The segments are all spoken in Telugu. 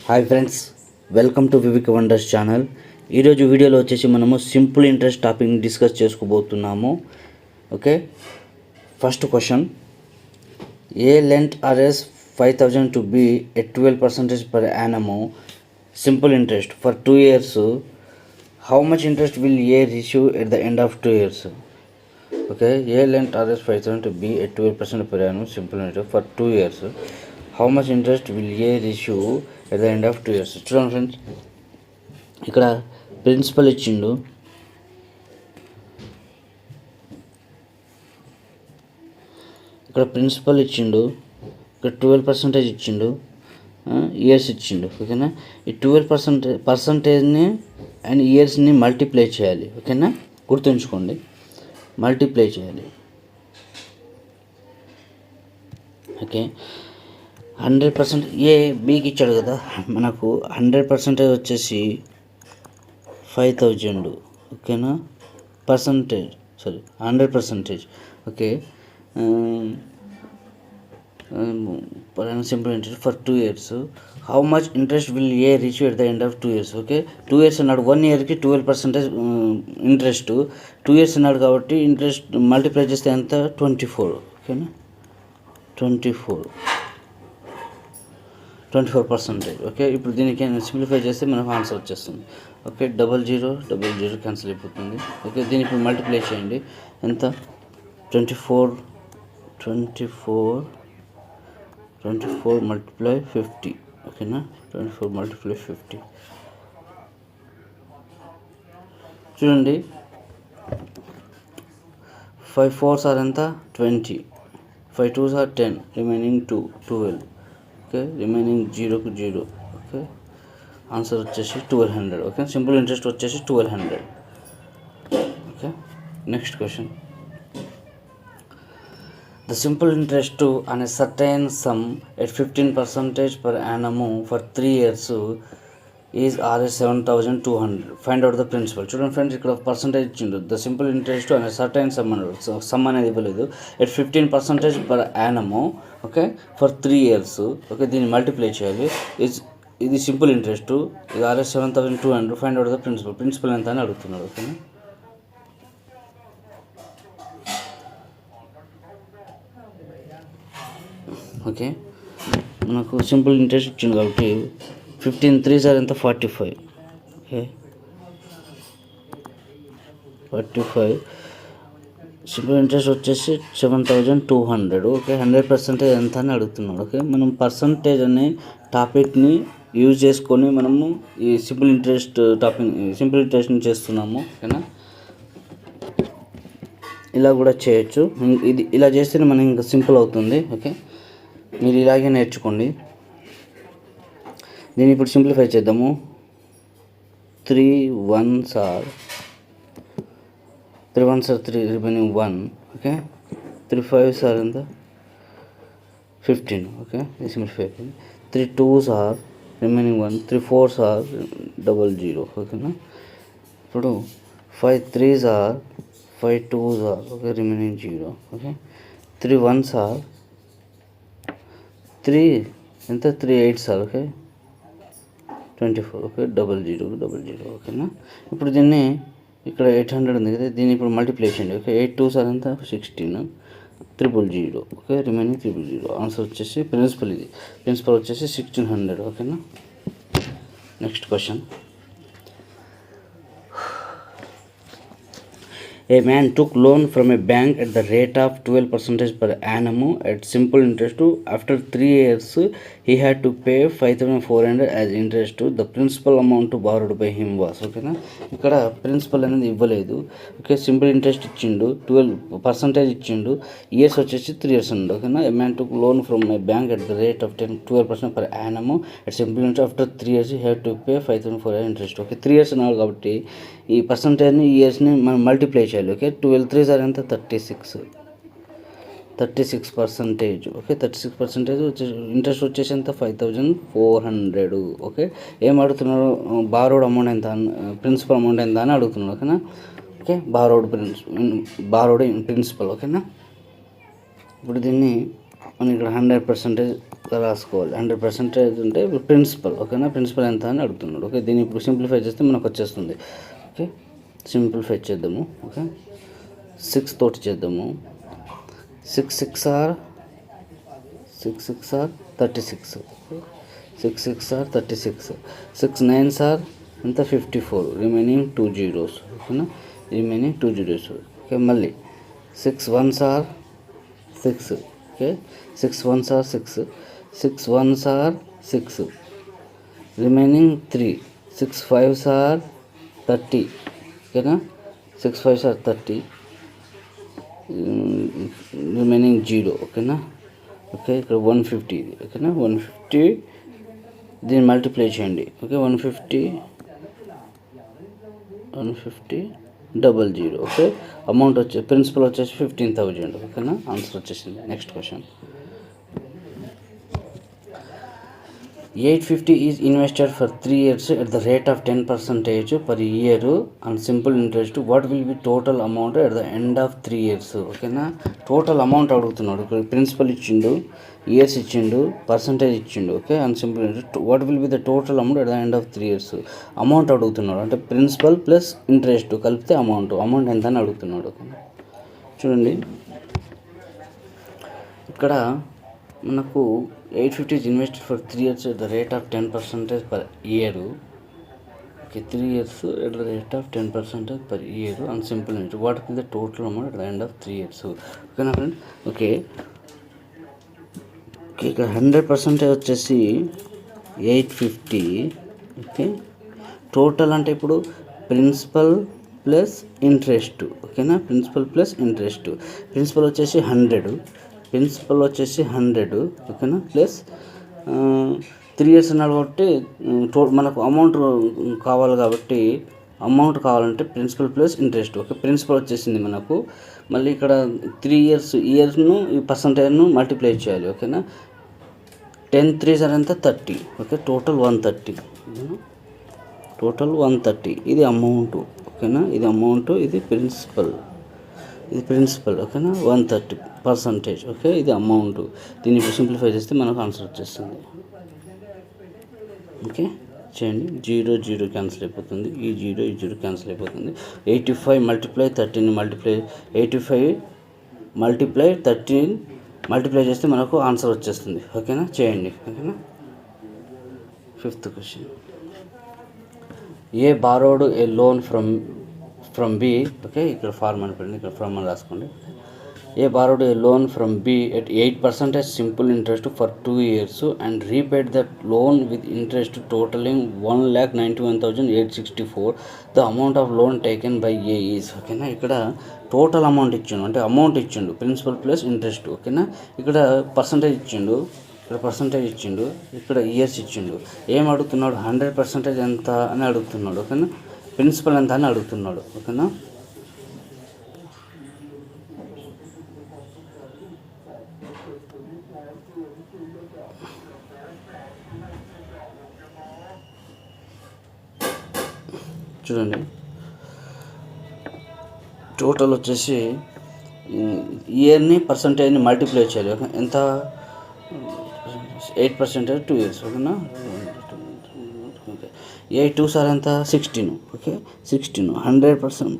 Hi friends, welcome to Vivek wonders channel. ఈరోజు వీడియోలో వచ్చేసి మనము సింపుల్ ఇంట్రెస్ట్ టాపిక్ డిస్కస్ చేసుకోబోతున్నాము. Okay, first question. A lent R S 5,000 to B at 12% per annum simple interest for 2 years. How much interest will A receive at the end of 2 years? Okay, A lent RS 5,000 to B at 12% per annum simple interest for 2 years. How much interest will A receive at the end of 2 years? చూడండి ఫ్రెండ్స్, ఇక్కడ ప్రిన్సిపల్ ఇచ్చిండు, ఇక్కడ 12% ఇచ్చిండు, ఇయర్స్ ఇచ్చిండు. ఓకేనా, ఈ 12%ని అండ్ ఇయర్స్ని మల్టిప్లై చేయాలి. ఓకేనా, గుర్తుంచుకోండి, మల్టిప్లై చేయాలి. ఓకే, 100% ఏ బీకి ఇచ్చాడు కదా, మనకు 100% వచ్చేసి 5,000. ఓకేనా, 100%. Okay, simple interest for 2 years. How much interest will a reach at the end of 2 years? Okay, 2 years అన్నాడు, 1 yearకి 12% ఇంట్రెస్ట్, 2 years అన్నాడు కాబట్టి ఇంట్రెస్ట్ మల్టిప్లై చేస్తే ఎంత? 24. ఓకేనా, 24%. ఓకే, ఇప్పుడు దీనికి సింప్లిఫై చేస్తే మనకు ఆన్సర్ వచ్చేస్తుంది. ఓకే, 00 క్యాన్సిల్ అయిపోతుంది. ఓకే, దీన్ని ఇప్పుడు మల్టిప్లై చేయండి. ఎంత? 24 మల్టిప్లై 50. ఓకేనా, 24 మల్టిప్లై 50. చూడండి, 5 4s ఆర్ ఎంత? 20, 5 2s are 10, remaining 2 12. Okay, remaining 0కు 0. ఓకే, ఆన్సర్ వచ్చేసి 1200. ఓకే, సింపుల్ ఇంట్రెస్ట్ వచ్చేసి 1200. Okay, next question. The simple interest on a certain sum at 15% per annum for 3 years is Rs 7,200. Find out the principal. చూడండి ఫ్రెండ్స్, ఇక్కడ పర్సంటేజ్ ఇచ్చిండు. ద సింపుల్ ఇంట్రెస్ట్ అనే సర్టైన్ సమ్ అన్నాడు. సమ్ అనేది ఇవ్వలేదు. At 15% per annum. Okay, for 3 years. Okay, దీన్ని మల్టిప్లై చేయాలి. ఇది సింపుల్ ఇంట్రెస్ట్, ఇది Rs 7,200. Find out the principal ఎంత అని అడుగుతున్నాడు. ఓకేనా, ఓకే, మనకు సింపుల్ ఇంట్రెస్ట్ ఇచ్చింది కాబట్టి 15 3s ఆర్ ఎంత? 45. ఓకే, 45. సింపుల్ ఇంట్రెస్ట్ వచ్చేసి 7,200. ఓకే, 100% ఎంత అని అడుగుతున్నాడు. ఓకే, మనం పర్సంటేజ్ అనే టాపిక్ని యూజ్ చేసుకొని మనము ఈ సింపుల్ ఇంట్రెస్ట్ని చేస్తున్నాము. ఓకేనా, ఇలా కూడా చేయొచ్చు. ఇది ఇలా చేస్తేనే మనకి ఇంకా సింపుల్ అవుతుంది. ఓకే, మీరు ఇలాగే నేర్చుకోండి. దీన్ని ఇప్పుడు సింప్లిఫై చేద్దాము. 3 1s are 3, remaining 1. Okay, 3 5s are ఎంత? 15. ఓకే, ఇది సింప్లిఫై అయిపోయింది. 3 2s are remaining 1, 3 4s are 00. ఓకేనా, ఇప్పుడు 5 3s are 5 2s are okay, remaining 0. Okay, 3 1s are 3 ఎంత? 3 8s ఆర్ ఓకే, 24. ఓకే, 00. ఓకేనా, ఇప్పుడు దీన్ని ఇక్కడ 800 ఉంది కదా, దీన్ని ఇప్పుడు మల్టిప్లై చేయండి. ఓకే, 8 2s ఆర్ ఎంత? 16, 000. Okay, remaining 000. ఆన్సర్ వచ్చేసి ప్రిన్సిపల్ వచ్చేసి 1600. ఓకేనా, next question. A man took loan from a bank at the rate of 12% per annum at simple interest. After 3 years, he had to pay 5,400 as interest. The principal amount borrowed by him was. ఓకేనా, ఇక్కడ ప్రిన్సిపల్ అనేది ఇవ్వలేదు. ఓకే, సింపుల్ ఇంట్రెస్ట్ ఇచ్చిండు, 12% ఇచ్చిండు, ఇయర్స్ వచ్చేసి 3 years ఉంది. ఓకేనా, a man took loan from a bank at the rate of 12% per annum at simple interest. After 3 years, he had to pay 5,400 interest. Okay, 3 years అన్నారు కాబట్టి ఈ పర్సంటేజ్ని ఇయర్స్ని మనం మల్టిప్లై చేయాలి. ఓకే, 12 3s ఆర్ ఎంత? 36%. ఓకే, 36% వచ్చేసి ఇంట్రెస్ట్ వచ్చేసి ఎంత? 5,400. ఓకే, ఏం అడుగుతున్నాడు? బారోడ్ అమౌంట్ ఎంత, ప్రిన్సిపల్ అమౌంట్ ఎంత అని అడుగుతున్నాడు. ఓకేనా, ఓకే, బారోడ్ ప్రిన్సిపల్. ఓకేనా, ఇప్పుడు దీన్ని మనం ఇక్కడ 100% రాసుకోవాలి. 100% అంటే ఇప్పుడు ప్రిన్సిపల్, ఓకేనా, ప్రిన్సిపల్ ఎంత అని అడుగుతున్నాడు. ఓకే, దీన్ని ఇప్పుడు సింప్లిఫై చేస్తే మనకు వచ్చేస్తుంది. ఓకే, సింప్లిఫై చేద్దాము. ఓకే, 6 తోటి చేద్దాము. 6 6 ఆర్ 36. 6 6 ఆర్ 36. 6 9 ఆర్ ఎంత 54, రిమైనింగ్ 2 zeros. ఓకేనా, రిమైనింగ్ 2 zeros. ఓకే, మళ్ళీ 6 1s are 6. Okay, 6 1s are 6. 6 1s are 6, remaining 3. 6 5s are 30. ఓకేనా, 6 5s ఆర్ 30, రిమైనింగ్ 0. ఓకేనా, ఓకే, ఇక్కడ 150. ఓకేనా, 150 దీన్ని మల్టిప్లై చేయండి. ఓకే, 150 00. ఓకే, అమౌంట్ వచ్చే ప్రిన్సిపల్ వచ్చేసి 15,000. ఓకేనా, ఆన్సర్ వచ్చేసింది. Next question. 850 is invested for 3 years at the rate of 10% per year on simple interest. What will be total amount at the end of 3 years? ఓకేనా, టోటల్ అమౌంట్ అడుగుతున్నాడు. ఇక్కడ ప్రిన్సిపల్ ఇచ్చిండు, ఇయర్స్ ఇచ్చిండు, పర్సంటేజ్ ఇచ్చిండు. Okay, and simple interest. What will be the total amount at the end of 3 years? Amount అడుగుతున్నాడు, అంటే ప్రిన్సిపల్ ప్లస్ ఇంట్రెస్ట్ కలిపితే అమౌంట్ ఎంత అని అడుగుతున్నాడు. ఓకేనా, చూడండి ఇక్కడ మనకు 850 is invested for 3 years at the rate of 10% per year. Okay, 3 years at the rate of 10% per year on simple interest. What is the total amount at the end of 3 years? Okay నా ఫ్రెండ్. ఓకే, ఇక్కడ 100% వచ్చేసి 850. ఓకే, టోటల్ అంటే ఇప్పుడు ప్రిన్సిపల్ ప్లస్ ఇంట్రెస్ట్. ఓకేనా, ప్రిన్సిపల్ ప్లస్ ఇంట్రెస్ట్. ప్రిన్సిపల్ వచ్చేసి 100. ఓకేనా, ప్లస్ 3 years అన్నాడు కాబట్టి మనకు అమౌంట్ కావాలంటే principal plus interest. Okay, principal వచ్చేసింది మనకు. మళ్ళీ ఇక్కడ 3 ఇయర్స్ను ఈ పర్సంటేజ్ను మల్టిప్లై చేయాలి. ఓకేనా, 10 3s ఎంత 30. Okay, total 130. ఇది అమౌంట్. ఓకేనా, ఇది అమౌంట్, ఇది ప్రిన్సిపల్. ఓకేనా, 130%. ఓకే, ఇది అమౌంట్. దీన్ని ఇప్పుడు సింప్లిఫై చేస్తే మనకు ఆన్సర్ వచ్చేస్తుంది. ఓకే, చేయండి. 0 0 క్యాన్సిల్ అయిపోతుంది, ఈ 0 క్యాన్సిల్ అయిపోతుంది. 85 మల్టిప్లై 13 85 మల్టిప్లై 13 మల్టిప్లై చేస్తే మనకు ఆన్సర్ వచ్చేస్తుంది. ఓకేనా, చేయండి. ఓకేనా, 5th question. A borrowed a loan from B. Okay, ఇక్కడ ఫార్మ్ అని పెట్టండి, ఇక్కడ ఫ్రమ్ అని రాసుకోండి. A borrowed a loan from B at 8% simple interest for 2 years and repaid that loan with interest totaling 1,91,864. The amount of loan taken by A is. ఓకేనా, ఇక్కడ టోటల్ అమౌంట్ ఇచ్చిండు, అంటే అమౌంట్ ఇచ్చిండు ప్రిన్సిపల్ ప్లస్ ఇంట్రెస్ట్. ఓకేనా, ఇక్కడ పర్సంటేజ్ ఇచ్చిండు, ఇక్కడ ఇయర్స్ ఇచ్చిండు. ఏం అడుగుతున్నాడు, 100% ఎంత అని అడుగుతున్నాడు. ఓకేనా, ప్రిన్సిపల్ ఎంత అని అడుగుతున్నాడు. ఓకేనా, చూడండి టోటల్ వచ్చేసి ఇయర్ని పర్సంటేజ్ని మల్టిప్లై చేయాలి. ఎంత 8% 2 years. ఓకేనా, 8 2s ఆర్ ఎంత 16. ఓకే, 16 100%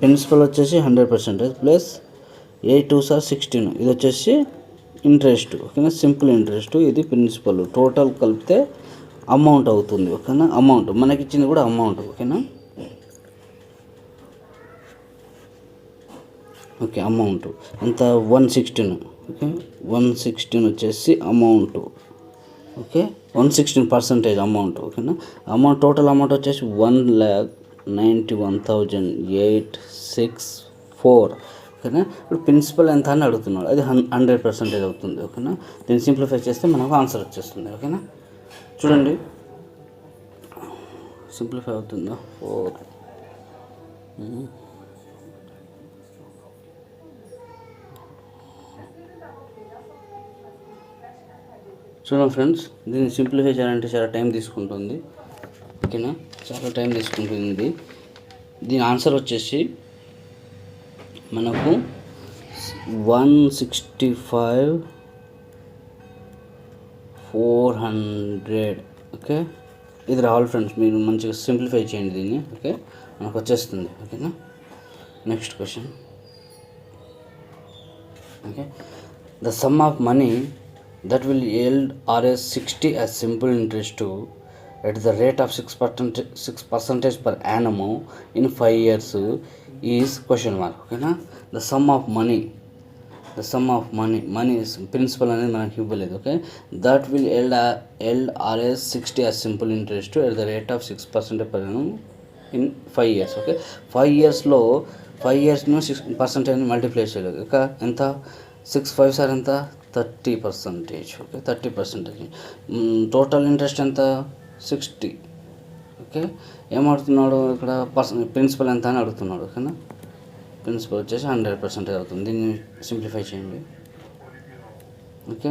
ప్రిన్సిపల్ వచ్చేసి 100% ప్లస్ 8 2s ఆర్ 16. ఇది వచ్చేసి ఇంట్రెస్ట్. ఓకేనా, సింపుల్ ఇంట్రెస్ట్, ఇది ప్రిన్సిపల్. టోటల్ కలిపితే అమౌంట్ అవుతుంది. ఓకేనా, అమౌంట్ మనకి ఇచ్చింది కూడా అమౌంట్. ఓకేనా, ఓకే, అమౌంట్ ఎంత 116. ఓకే, 116 వచ్చేసి అమౌంట్. Okay, 116% amount. ఓకేనా, అమౌంట్ టోటల్ అమౌంట్ వచ్చేసి 1,91,864. ఓకేనా, ఇప్పుడు ప్రిన్సిపల్ ఎంత అని అడుగుతున్నాడు, అది 100% అవుతుంది. ఓకేనా, దీన్ని సింప్లిఫై చేస్తే మనకు ఆన్సర్ వచ్చేస్తుంది. ఓకేనా, చూడండి సింప్లిఫై అవుతుందా. 4 చూడండి ఫ్రెండ్స్, దీన్ని సింప్లిఫై చేయాలంటే చాలా టైం తీసుకుంటుంది. ఓకేనా, చాలా టైం తీసుకుంటుంది. దీని ఆన్సర్ వచ్చేసి మనకు 165 400. ఓకే, ఇది రావాలి ఫ్రెండ్స్. మీరు మంచిగా సింప్లిఫై చేయండి దీన్ని. ఓకే, మనకు వచ్చేస్తుంది. ఓకేనా, next question. Okay, the sum of money that will yield Rs 60 as simple interest at the rate of 6% per annum in 5 years is question mark. ఓకేనా, the sum of money, the sum of money principal అనేది మనకి ఇవ్వలేదు. Okay, that will yield Rs 60 as simple interest at the rate of 6% per annum in 5 years. Okay, 5 yearsలో 5 yearsను 6% multiply చేయలేదు. ఇక ఎంత, 6 5s ఆర్ ఎంత, 30%. ఓకే, 30%. టోటల్ ఇంట్రెస్ట్ ఎంత, 60. ఓకే, ఏమడుతున్నాడు ఇక్కడ, ప్రిన్సిపల్ ఎంత అని అడుగుతున్నాడు. ఓకేనా, ప్రిన్సిపల్ వచ్చేసి 100% అవుతుంది. దీన్ని సింప్లిఫై చేయండి. Okay,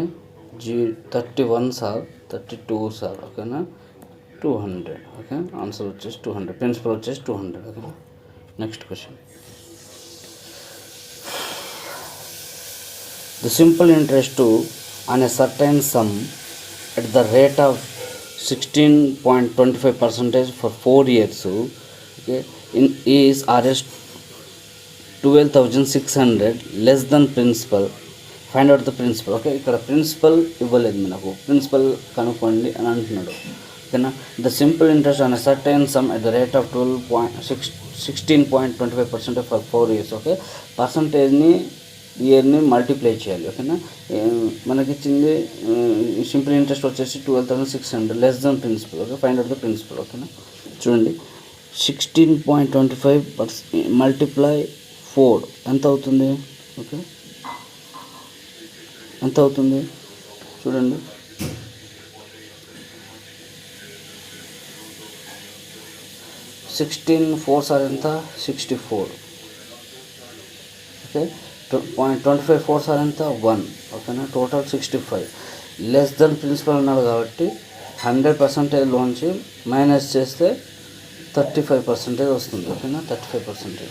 31s are 32s are, ఓకేనా, 200. ఓకే, ఆన్సర్ వచ్చేసి 200, ప్రిన్సిపల్ వచ్చేసి 200. ఓకేనా, next question. The simple interest on a certain sum at the rate of 16.25% for 4 years, okay, is Rs 12,600 less than principal. Find out the principal. Okay, ఇక్కడ ప్రిన్సిపల్ ఇవ్వలేదు మనకు, ప్రిన్సిపల్ కనుక్కోండి అని అంటున్నాడు. ఓకేనా, the simple interest on a certain sum at the rate of 16.25% for 4 years. Okay, పర్సంటేజ్ని ఇయర్ని మల్టిప్లై చేయాలి. ఓకేనా, మనకిచ్చింది సింపుల్ ఇంట్రెస్ట్ వచ్చేసి 12,600 less than principal. Okay, find out the principal. ఓకేనా, చూడండి, 16.25 మల్టిప్లై 4 ఎంత అవుతుంది. ఓకే, ఎంత అవుతుంది చూడండి, 16 4s ఆర్ ఎంత, 64. ఓకే, 0.25 4s ఆర్ ఎంత, 1. ఓకేనా, టోటల్ 65. లెస్ దెన్ ప్రిన్సిపల్ అన్నాడు కాబట్టి 100%లోంచి మైనస్ చేస్తే 35% వస్తుంది. ఓకేనా, 35%.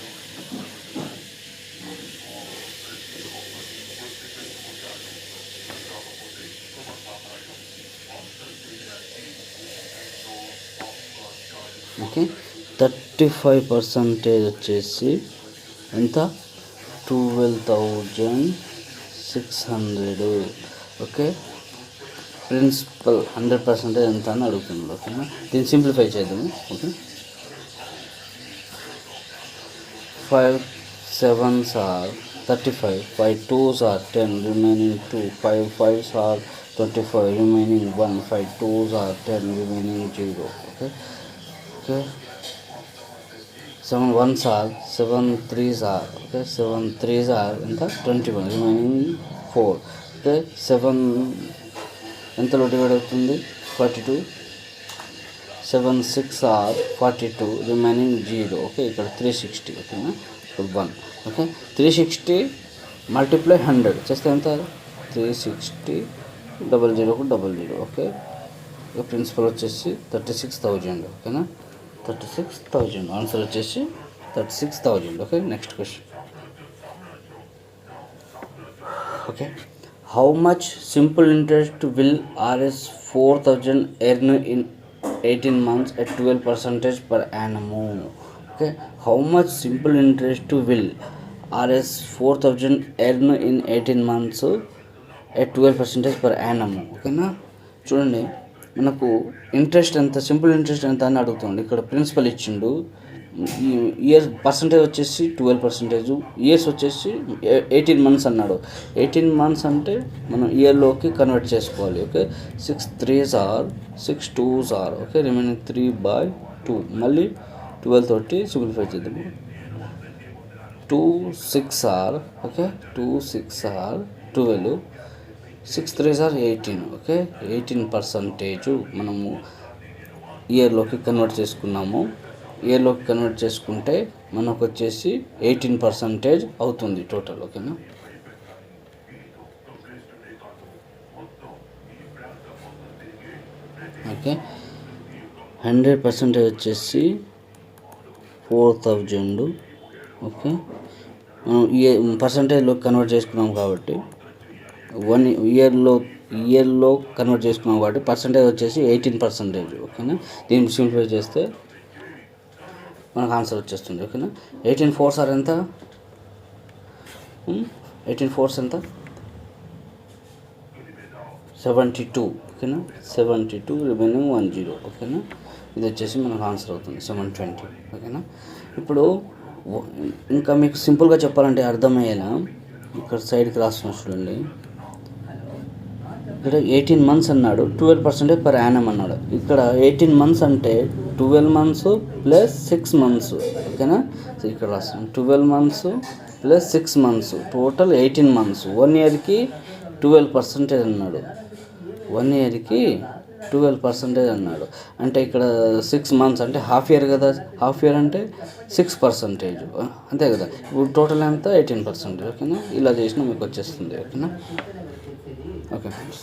ఓకే, 35% వచ్చేసి ఎంత, 12,600. ఓకే, ప్రిన్సిపల్ 100% ఎంత అని అడుగుతున్నాడు. ఓకేనా, దీన్ని సింప్లిఫై చేద్దాము. Okay, 5 7s are 35, 5 2s are 10, remaining 2, 5 5s are 25, remaining 1, 5 2s are 10, remaining 0. Okay, okay, 7 1s are 7 3s are, okay, 7 3s are ఎంత, 21, రిమైనింగ్ 4. ఓకే, 7 ఎంతలో డివైడ్ అవుతుంది, 42, 7 6 ఆర్ 42, రిమైనింగ్ 0. ఓకే, ఇక్కడ 360. ఓకేనా, ఇప్పుడు 1. ఓకే, 360 మల్టిప్లై 100 చేస్తే ఎంత, 360 00 00. ఓకే, ప్రిన్సిపల్ వచ్చేసి 36,000. ఓకేనా, 36,000. ఆన్సర్ వచ్చేసి 36,000. Okay, next question. Okay, how much simple interest will Rs 4,000 earn in 18 months at 12% per annum? Okay, how much simple interest will Rs 4,000 earn in 18 months at 12% per annum? ఓకేనా, చూడండి, మనకు ఇంట్రెస్ట్ ఎంత, సింపుల్ ఇంట్రెస్ట్ ఎంత అని అడుగుతుంది. ఇక్కడ ప్రిన్సిపల్ ఇచ్చిండు, ఇయర్ పర్సంటేజ్ వచ్చేసి 12%, ఇయర్స్ వచ్చేసి 18 months అన్నాడు. 18 months అంటే మనం ఇయర్లోకి కన్వర్ట్ చేసుకోవాలి. Okay, 6 3s are 6 2s are, okay, remaining 3/2. మళ్ళీ 12 తోటి సింప్లిఫై చేద్దాము. 2 6 are, okay, 2 6 are 12, 6 3s are 18. Okay, 18% మనము ఇయర్లోకి కన్వర్ట్ చేసుకున్నాము. ఇయర్లోకి కన్వర్ట్ చేసుకుంటే మనకు వచ్చేసి 18% అవుతుంది టోటల్. ఓకేనా, ఓకే, 100% వచ్చేసి 4,000. ఓకే, మనం పర్సంటేజ్లో కన్వర్ట్ చేసుకున్నాం కాబట్టి 1 ఇయర్లో కన్వర్ట్ చేసుకున్నాం కాబట్టి పర్సంటేజ్ వచ్చేసి 18%. ఓకేనా, దీన్ని సింప్లిఫై చేస్తే మనకు ఆన్సర్ వచ్చేస్తుంది. ఓకేనా, 18 4s ఆర్ ఎంత? 18 4s ఎంత? 72. ఓకేనా, 72 రిమైనింగ్ 10. ఓకేనా, ఇది వచ్చేసి మనకు ఆన్సర్ అవుతుంది 720. ఓకేనా, ఇప్పుడు ఇంకా మీకు సింపుల్గా చెప్పాలంటే అర్థమయ్యేలా ఇక్కడ సైడ్కి రాస్తున్నా చూడండి. ఇక్కడ 18 months అన్నాడు, 12% per annum అన్నాడు. ఇక్కడ 18 months అంటే 12 months ప్లస్ 6 months. ఓకేనా, సో ఇక్కడ రాస్తాను 12 months plus 6 months, total 18 months. 1 yearకి 12% అన్నాడు. 1 yearకి 12% అన్నాడు. అంటే ఇక్కడ 6 months అంటే హాఫ్ ఇయర్ కదా, హాఫ్ ఇయర్ అంటే 6%, అంతే కదా. ఇప్పుడు టోటల్ ఎంత? 18%. ఓకేనా, ఇలా చేసినా మీకు వచ్చేస్తుంది. ఓకేనా, ఓకే ఫ్రెండ్స్.